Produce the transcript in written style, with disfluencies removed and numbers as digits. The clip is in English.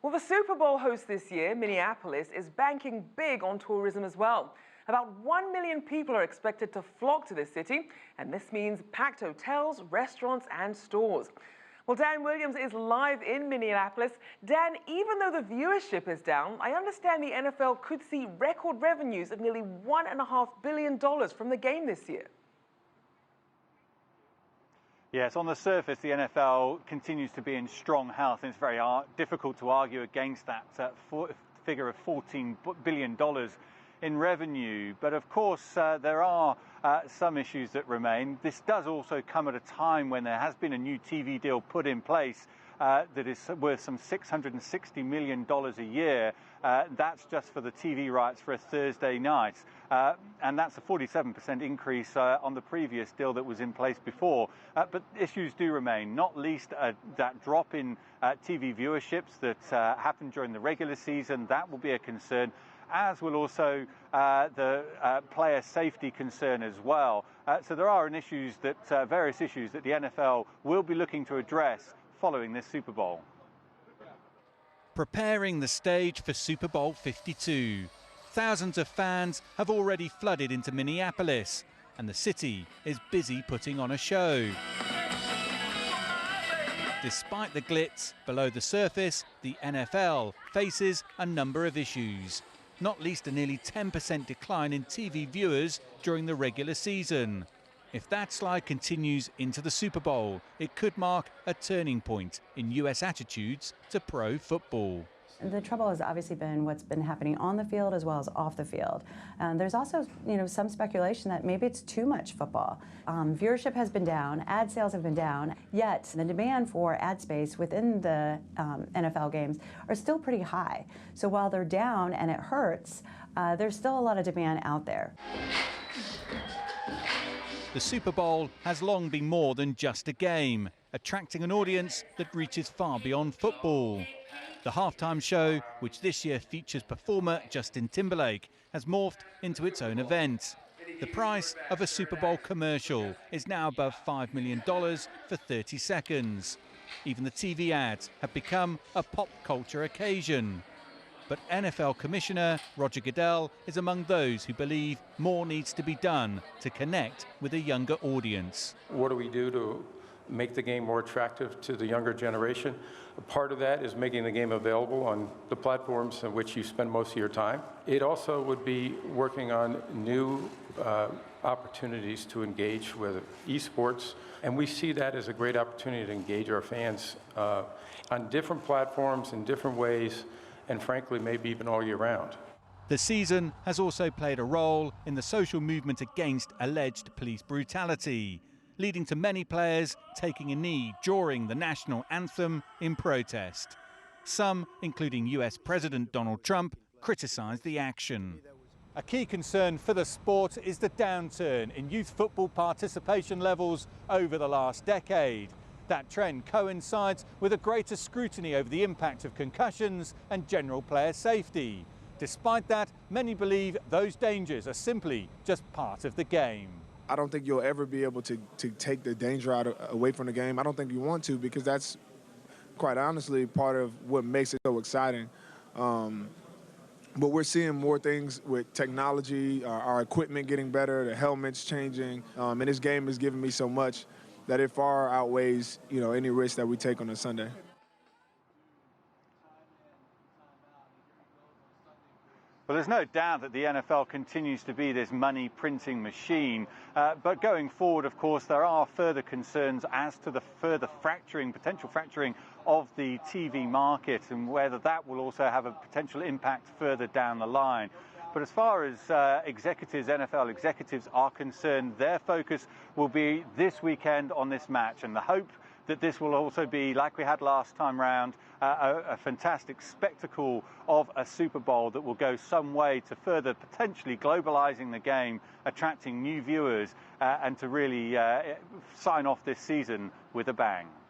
Well, the Super Bowl host this year, Minneapolis, is banking big on tourism as well. About 1 million people are expected to flock to this city, and this means packed hotels, restaurants, and stores. Well, Dan Williams is live in Minneapolis. Dan, even though the viewership is down, I understand the NFL could see record revenues of nearly $1.5 billion from the game this year. Yes, on the surface, the NFL continues to be in strong health, and it's very difficult to argue against that figure of $14 billion in revenue. But of course, there are some issues that remain. This does also come at a time when there has been a new TV deal put in place that is worth some $660 million a year. That's just for the TV rights for a Thursday night. And that's a 47% increase on the previous deal that was in place before. But issues do remain, not least that drop in TV viewerships that happened during the regular season. That will be a concern, as will also the player safety concern as well. So there are various issues that the NFL will be looking to address following this Super Bowl. Preparing the stage for Super Bowl 52. Thousands of fans have already flooded into Minneapolis, and the city is busy putting on a show. Despite the glitz below the surface, the NFL faces a number of issues, not least a nearly 10% decline in TV viewers during the regular season. If that slide continues into the Super Bowl, it could mark a turning point in US attitudes to pro football. The trouble has obviously been what's been happening on the field as well as off the field. There's also, some speculation that maybe it's too much football. Viewership has been down, ad sales have been down, yet the demand for ad space within the NFL games are still pretty high. So while they're down and it hurts, there's still a lot of demand out there. The Super Bowl has long been more than just a game, attracting an audience that reaches far beyond football. The halftime show, which this year features performer Justin Timberlake, has morphed into its own event. The price of a Super Bowl commercial is now above $5 million for 30 seconds. Even the TV ads have become a pop culture occasion. But NFL Commissioner Roger Goodell is among those who believe more needs to be done to connect with a younger audience. What do we do to make the game more attractive to the younger generation? A part of that is making the game available on the platforms in which you spend most of your time. It also would be working on new opportunities to engage with esports, and we see that as a great opportunity to engage our fans on different platforms in different ways, and frankly, maybe even all year round. The season has also played a role in the social movement against alleged police brutality, leading to many players taking a knee during the national anthem in protest. Some, including US President Donald Trump, criticized the action. A key concern for the sport is the downturn in youth football participation levels over the last decade. That trend coincides with a greater scrutiny over the impact of concussions and general player safety. Despite that, many believe those dangers are simply just part of the game. I don't think you'll ever be able to take the danger away from the game. I don't think you want to, because that's, quite honestly, part of what makes it so exciting. But we're seeing more things with technology, our equipment getting better, the helmets changing, and this game is giving me so much that it far outweighs, any risk that we take on a Sunday. Well, there's no doubt that the NFL continues to be this money printing machine. But going forward, of course, there are further concerns as to the further potential fracturing of the TV market, and whether that will also have a potential impact further down the line. But as far as NFL executives are concerned, their focus will be this weekend on this match, and the hope that this will also be, like we had last time round, a fantastic spectacle of a Super Bowl that will go some way to further potentially globalizing the game, attracting new viewers, and to really sign off this season with a bang.